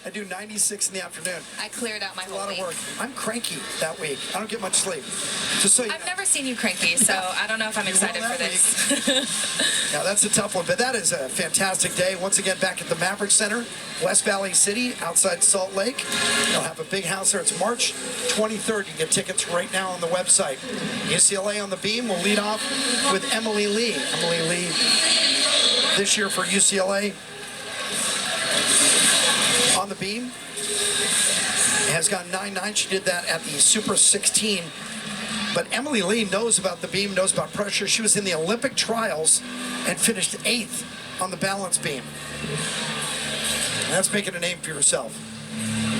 I do 96 in the afternoon. I cleared out my whole week. A lot of work. I'm cranky that week. I don't get much sleep. Just so you I've never seen you cranky, so I don't know if I'm excited for this. Yeah, that's a tough one, but that is a fantastic day. Once again, back at the Maverick Center, West Valley City, outside Salt Lake. They'll have a big house there. It's March 23rd. You can get tickets right now on the website. UCLA on the beam will lead off with Emily Lee. Emily Lee this year for UCLA on the beam has got 9.9. She did that at the Super 16. But Emily Lee knows about the beam, knows about pressure. She was in the Olympic trials and finished 8th on the balance beam. And that's making a name for yourself.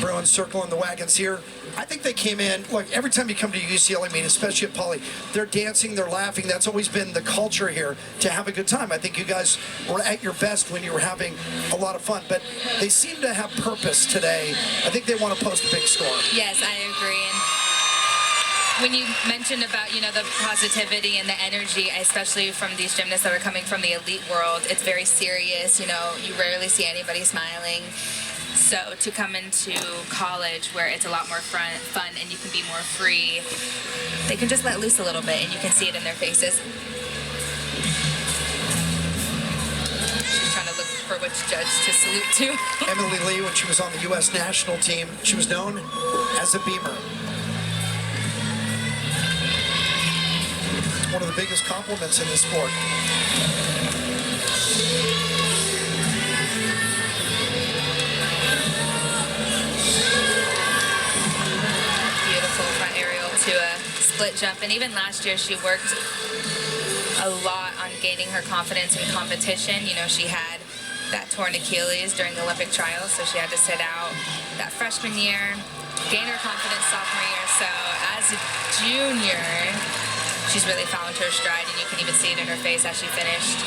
Bruins circling the wagons here. I think they came in, look, every time you come to UCLA meet, especially at Poly, they're dancing, they're laughing. That's always been the culture here, to have a good time. I think you guys were at your best when you were having a lot of fun. But they seem to have purpose today. I think they want to post a big score. Yes, I agree. And when you mentioned about, you know, the positivity and the energy, especially from these gymnasts that are coming from the elite world, it's very serious. You know, you rarely see anybody smiling. So to come into college where it's a lot more fun and you can be more free, they can just let loose a little bit and you can see it in their faces. She's trying to look for which judge to salute to. Emily Lee, when she was on the U.S. national team, she was known as a beamer. One of the biggest compliments in the sport. To a split jump, and even last year she worked a lot on gaining her confidence in competition. You know, she had that torn Achilles during the Olympic trials, so she had to sit out that freshman year, gain her confidence sophomore year. So as a junior, she's really found her stride, and you can even see it in her face as she finished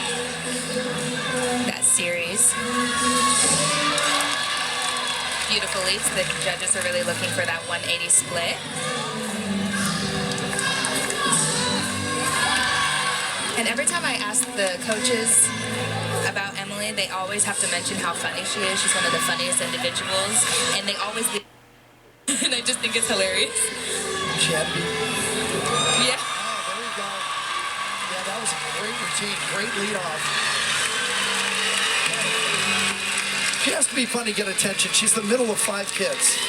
that series. Beautiful leaps. The judges are really looking for that 180 split. And every time I ask the coaches about Emily, they always have to mention how funny she is. She's one of the funniest individuals, and they always leave. And I just think it's hilarious. She had to be. Yeah. Oh, there you go. Yeah, that was a great routine, great lead off. She has to be funny to get attention. She's the middle of 5 kids.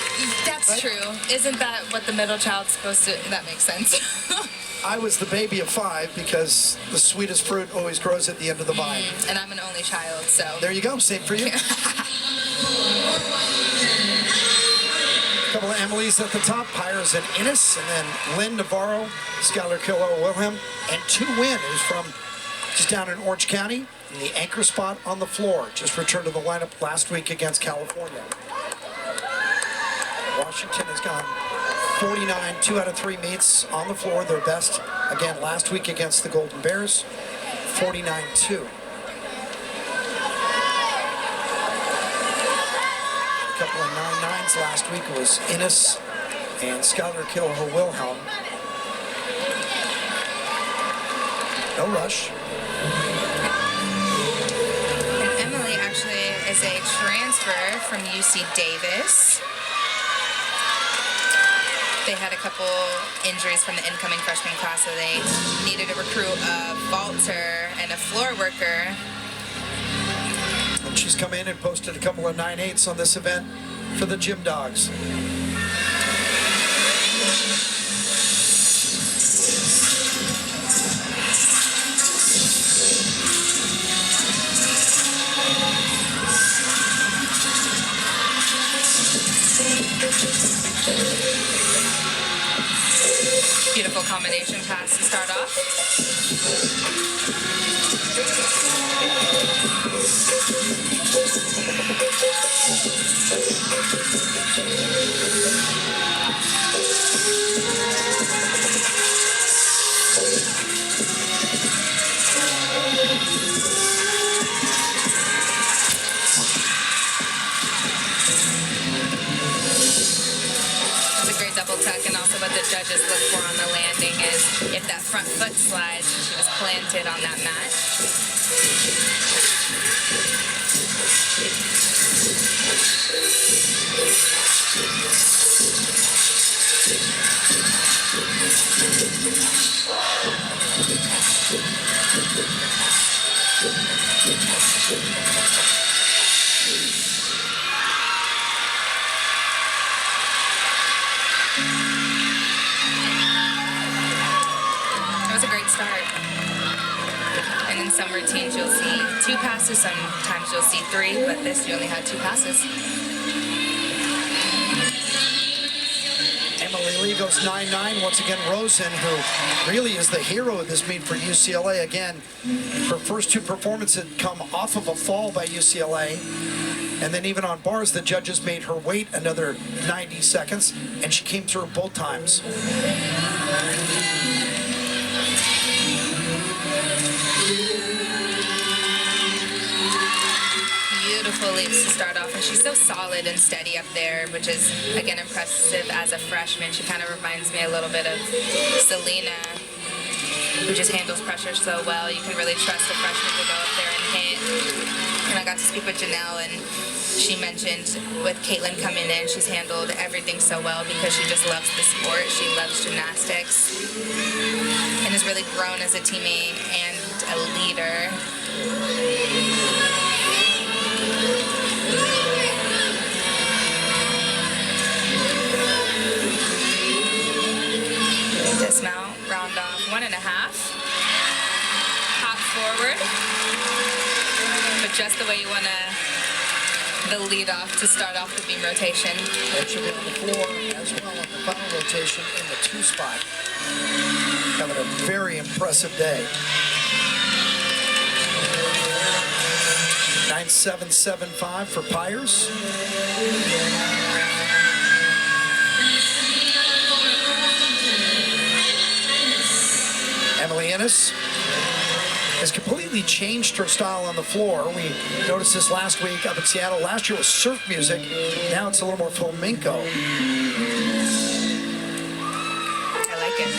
That's right? True. Isn't that what the middle child's supposed to? That makes sense. I was the baby of 5 because the sweetest fruit always grows at the end of the vine. And I'm an only child, so. There you go. Same for you. A couple of Emily's at the top. Pyres and Innes, and then Lynn Navarro, Skylar Killer-Wilhelm, and Tu Nguyen, who's from just down in Orange County, in the anchor spot on the floor. Just returned to the lineup last week against California. Washington has gone 49, 2 out of 3 meets on the floor, their best, again, last week against the Golden Bears, 49-2. A couple of 9.9s last week. It was Innes and Skylar Killer-Wilhelm. No rush. And Emily actually is a transfer from UC Davis. They had a couple injuries from the incoming freshman class, so they needed to recruit a vaulter and a floor worker. And she's come in and posted a couple of 9.8s on this event for the Gym Dogs. Beautiful combination pass to start off. Double tuck, and also what the judges look for on the landing is if that front foot slides, she was planted on that mat. some routines you'll see 2 passes, sometimes you'll see 3, but this you only had 2 passes. Emily Lee goes 9-9. Once again, Rosen, who really is the hero of this meet for UCLA. Again, her first 2 performances had come off of a fall by UCLA. And then even on bars, the judges made her wait another 90 seconds, and she came through both times. Beautiful leaps to start off, and she's so solid and steady up there, which is, again, impressive as a freshman. She kind of reminds me a little bit of Selena, who just handles pressure so well. You can really trust a freshman to go up there and hit. And I got to speak with Janelle, and she mentioned with Caitlin coming in, she's handled everything so well because she just loves the sport. She loves gymnastics and has really grown as a teammate and a leader. Dismount, round off 1.5. Hop forward, but just the way you want the lead off to start off the beam rotation. That should be on the floor as well on the final rotation in the 2 spot. Having a very impressive day. 9.775 for Pyers. Emily Ennis has completely changed her style on the floor. We noticed this last week up in Seattle. Last year was surf music. Now it's a little more flamenco. I like it.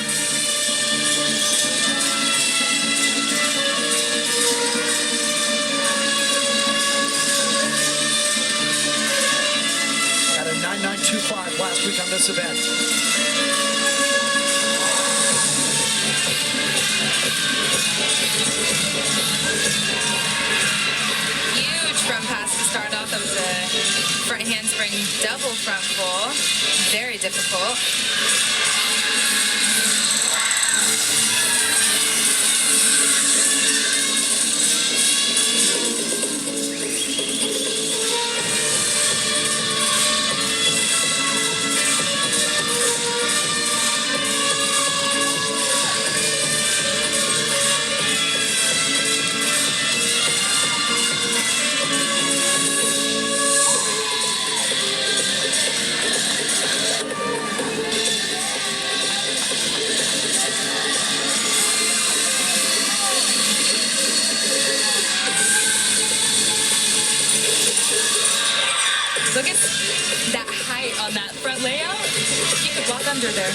Got a 9.925 last week on this event. Huge front pass to start off. That was a front handspring double front full. Very difficult. Look at that height on that front layout. You could walk under there.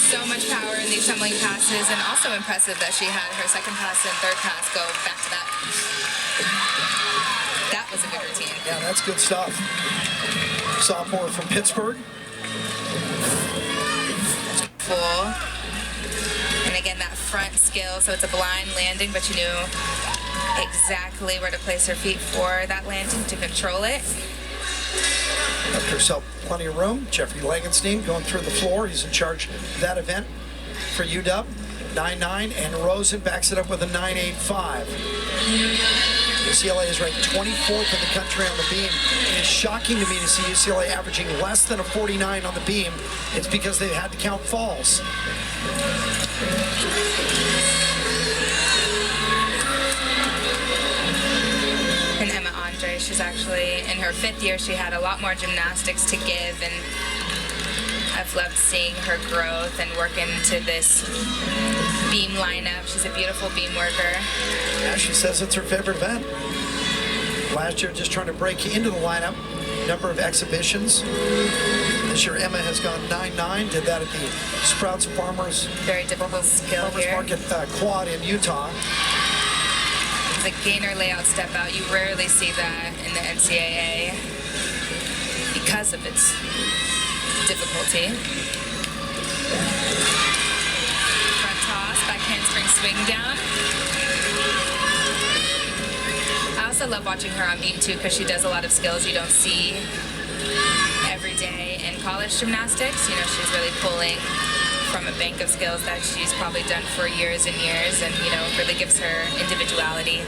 So much power in these tumbling passes, and also impressive that she had her second pass and third pass go back to back. That was a good routine. Yeah, that's good stuff. Sophomore from Pittsburgh. Full. And again, that front skill, so it's a blind landing, but you knew exactly where to place her feet for that landing to control it. Left herself plenty of room. Jeffrey Langenstein going through the floor. He's in charge of that event for UW. 9.9, and Rosen backs it up with a 9.85. UCLA is ranked 24th in the country on the beam. And it's shocking to me to see UCLA averaging less than a 49 on the beam. It's because they've had to count falls. And Emma Andre, she's actually in her 5th year. She had a lot more gymnastics to give, and I've loved seeing her growth and work into this beam lineup. She's a beautiful beam worker. Yeah, she says it's her favorite event. Last year, just trying to break into the lineup. Number of exhibitions. This year, Emma has gone 9.9. Did that at the Sprouts Farmers. Very difficult skill Farmers here. Market Quad in Utah. The gainer layout step out, you rarely see that in the NCAA because of its difficulty. Front toss, back handspring swing down. I also love watching her on beam too because she does a lot of skills you don't see every day in college gymnastics. You know, she's really pulling from a bank of skills that she's probably done for years and years, and, you know, really gives her individuality.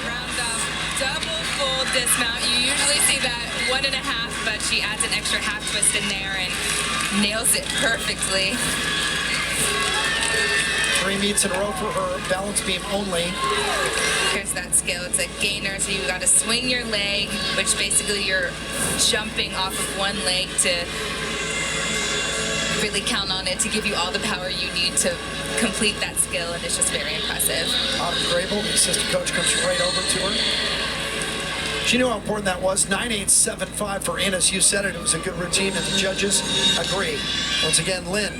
Round off double full dismount. You usually see that 1.5, but she adds an extra half twist in there and nails it perfectly. 3 meets in a row for her, balance beam only. Here's that skill. It's a gainer, so you got to swing your leg, which basically you're jumping off of one leg to really count on it to give you all the power you need to complete that skill, and it's just very impressive. Autumn Grable, the assistant coach, comes right over to her. She knew how important that was. 9.875 for Innes. You said it. It was a good routine, and the judges agree. Once again, Lynn.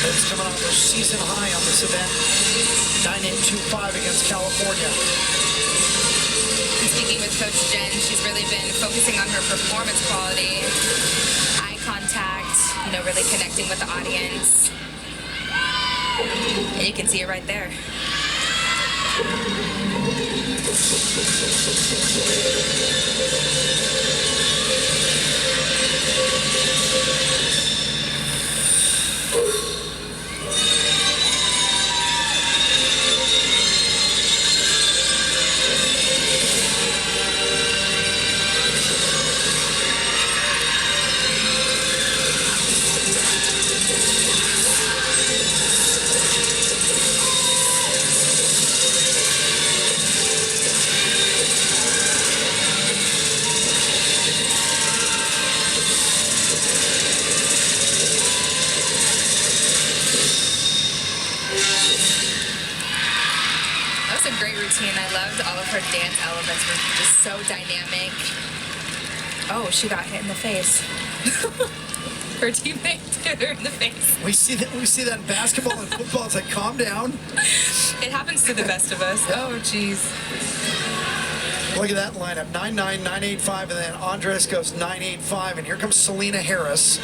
It's coming off her season high on this event. 9.825 against California. Speaking with Coach Jen, she's really been focusing on her performance quality, eye contact, you know, really connecting with the audience. And you can see it right there. I loved all of her dance elements were just so dynamic. Oh, she got hit in the face. Her teammate hit her in the face. We see that in basketball and football. It's like, calm down. It happens to the best of us. Yep. Oh, jeez. Look at that lineup. 9.9, 9.85, and then Andres goes 9.85. And here comes Selena Harris.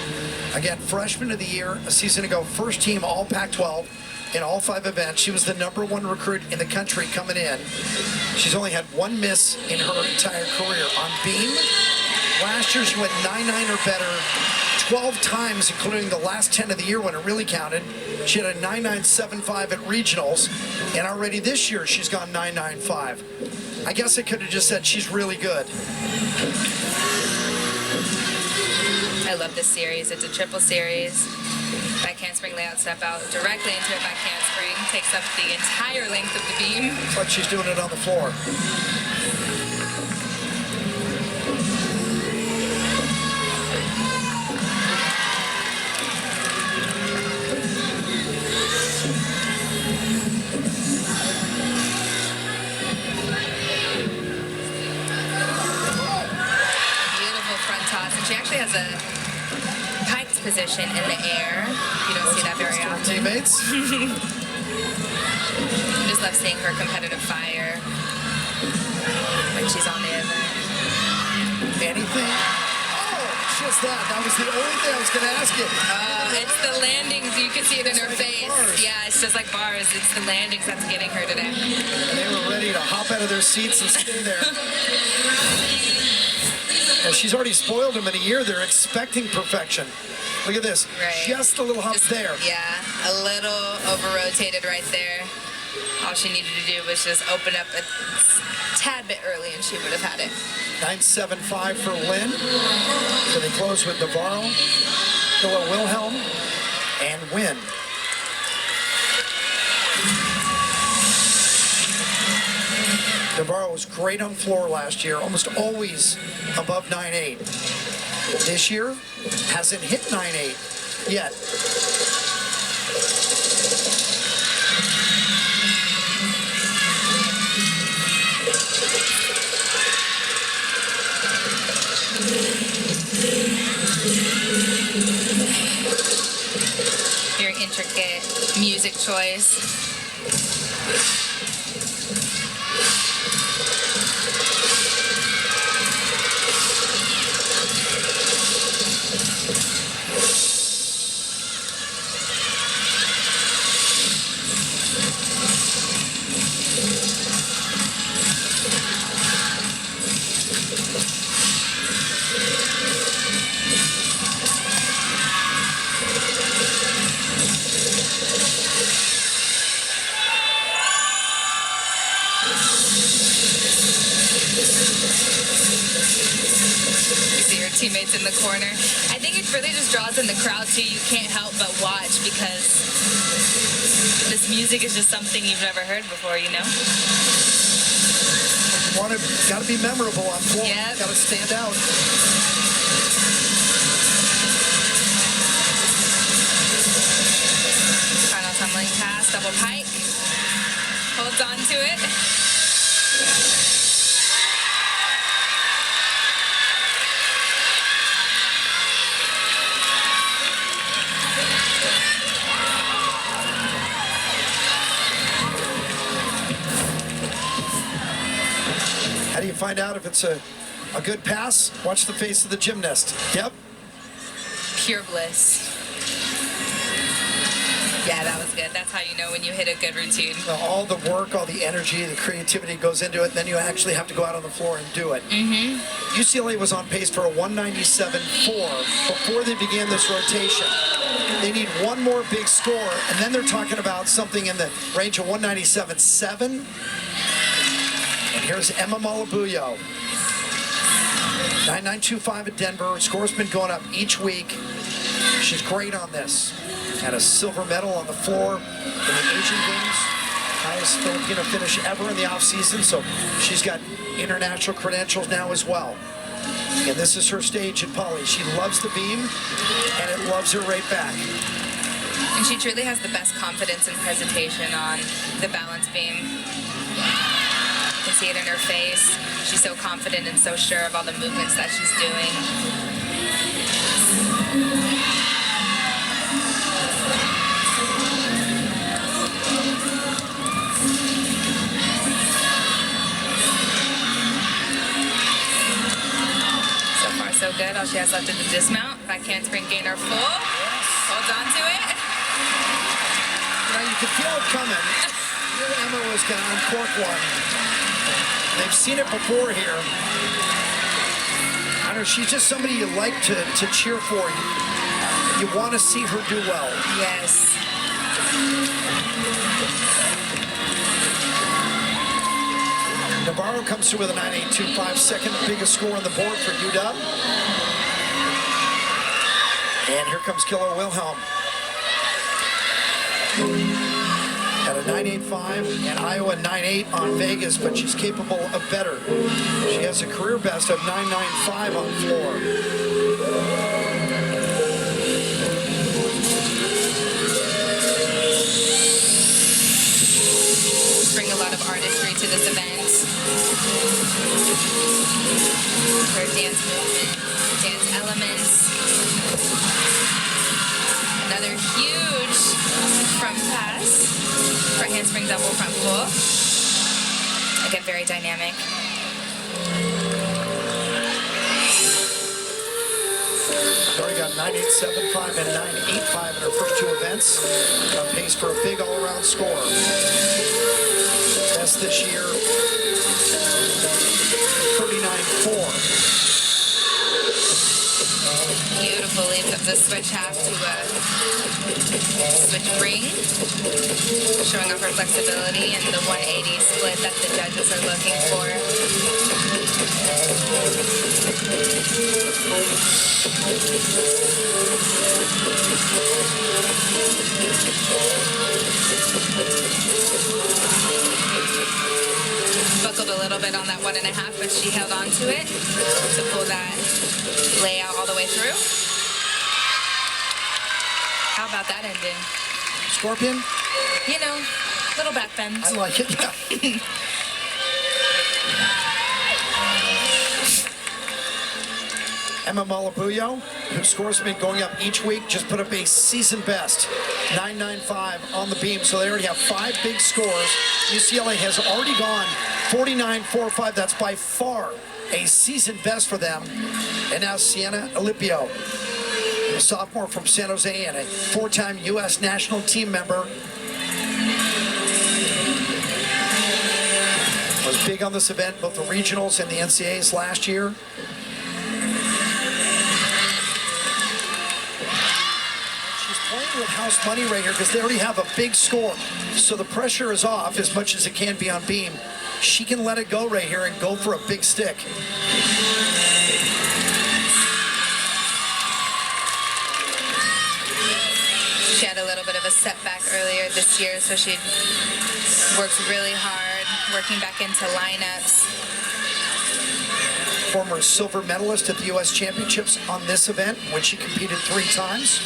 Again, freshman of the year, a season ago, first team all Pac-12. In all 5 events. She was the #1 recruit in the country coming in. She's only had 1 miss in her entire career. On beam, last year she went 9.9 or better 12 times, including the last 10 of the year when it really counted. She had a 9.975 at regionals, and already this year she's gone 9.95. I guess I could have just said she's really good. I love this series. It's a triple series. Back handspring layout, step out directly into a back handspring. Takes up the entire length of the beam. Looks like she's doing it on the floor. Beautiful front toss. And she actually has a position in the air. You don't see that very often. Teammates. Just love seeing her competitive fire when she's on the event. Anything? Oh, just that. That was the only thing I was going to ask you. It's the landings. You can see it in her face. Bars. Yeah, it's just like bars. It's the landings that's getting her today. They were ready to hop out of their seats and stay there. And she's already spoiled them in a year. They're expecting perfection. Look at this. Right. Just a little hop there. Yeah, a little over-rotated right there. All she needed to do was just open up a tad bit early and she would have had it. 9.75 for Lynn. So they close with Navarro, Hilla Wilhelm, and Wynn. Navarro was great on floor last year, almost always above 9.8. This year, hasn't hit 9.8 yet. music choice. Teammates in the corner. I think it really just draws in the crowd too. You can't help but watch because this music is just something you've never heard before, you know? Gotta be memorable on floor. Yep. Gotta stand out. Final tumbling pass, double pike. Holds on to it. How do you find out if it's a good pass? Watch the face of the gymnast. Yep. Pure bliss. Yeah, that was good. That's how you know when you hit a good routine. All the work, all the energy, the creativity goes into it, and then you actually have to go out on the floor and do it. UCLA was on pace for a 197.4 before they began this rotation. They need one more big score, and then they're talking about something in the range of 197.7. And here's Emma Malabuyo. 99.25 at Denver. Score's been going up each week. She's great on this. Had a silver medal on the floor in the Asian Games. Highest Filipino finish ever in the offseason. So she's got international credentials now as well. And this is her stage at Poly. She loves the beam, and it loves her right back. And she truly has the best confidence and presentation on the balance beam. You can see it in her face. She's so confident and so sure of all the movements that she's doing. So far, so good. All she has left is the dismount. Back handspring gainer full. Holds on to it. Now you can feel it coming. Here Emma was going to uncork one. They've seen it before here. I don't know, she's just somebody you like to cheer for. You want to see her do well. Yes. Navarro comes through with a 9.825, second biggest score on the board for UW. And here comes Killer Wilhelm. At a 9.85 and Iowa 9.8 on Vegas, but she's capable of better. She has a career best of 9.95 on floor. Bring a lot of artistry to this event. Her dance movement, dance elements. Another huge front pass. Front handspring double front pull. Again, very dynamic. She's already got 9.875 and 9.85 in her first two events. On pace for a big all-around score. Best this year, 39.4. Beautiful leaves up the switch half to a switch ring. Showing off her flexibility and the 180 split that the judges are looking for. Buckled a little bit on that 1.5, but she held on to it to pull that layout all the way through. How about that ending? Scorpion? You know, little back bend. I like it, yeah. Emma Malabuyo, whose scores have been going up each week, just put up a season best, 9.95 on the beam. So they already have 5 big scores. UCLA has already gone 49.45. That's by far a season best for them. And now Sienna Alipio, a sophomore from San Jose and a 4-time U.S. national team member, was big on this event, both the regionals and the NCAAs last year. She's playing with house money right here because they already have a big score. So the pressure is off as much as it can be on beam. She can let it go right here and go for a big stick. She had a little bit of a setback earlier this year, so she works really hard, working back into lineups. Former silver medalist at the U.S. Championships on this event, when she competed 3 times.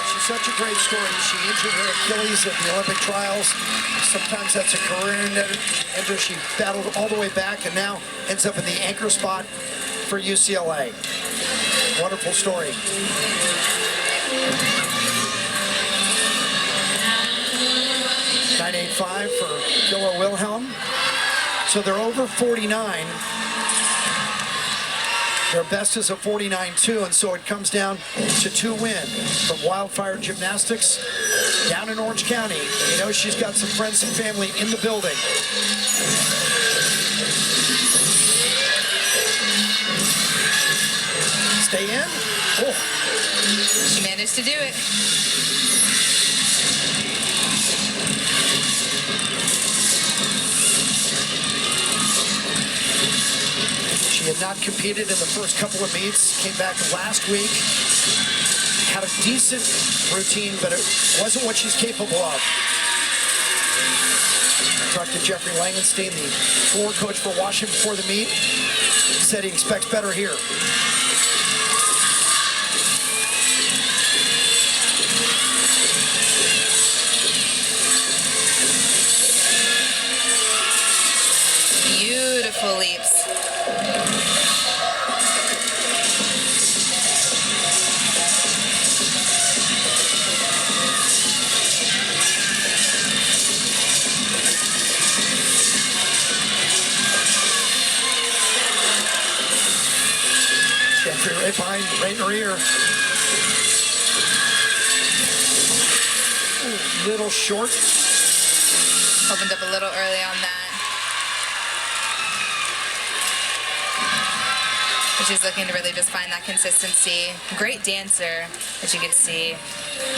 She's such a great story. She injured her Achilles at the Olympic trials. Sometimes that's a career ender. She battled all the way back and now ends up in the anchor spot for UCLA. Wonderful story. .985 for Gilla Wilhelm. So they're over 49. Their best is a 49.2, and so it comes down to 2 wins from Wildfire Gymnastics down in Orange County. You know, she's got some friends and family in the building. Stay in. Oh. She managed to do it. She had not competed in the first couple of meets, came back last week, had a decent routine, but it wasn't what she's capable of. I talked to Jeffrey Langenstein, the floor coach for Washington before the meet. He said he expects better here. Beautiful leaps. Jeffrey right behind, right in her ear. Ooh, little short. Opened up a little early on that. But she's looking to really just find that consistency. Great dancer, as you could see.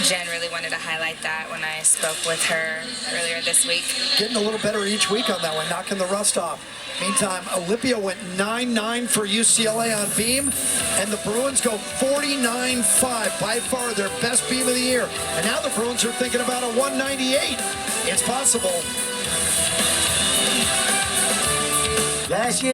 Jen really wanted to highlight that when I spoke with her earlier this week. Getting a little better each week on that one, knocking the rust off. Meantime, Alipio went 9.9 for UCLA on beam, and the Bruins go 49.5, by far their best beam of the year. And now the Bruins are thinking about a 198. It's possible. Last year.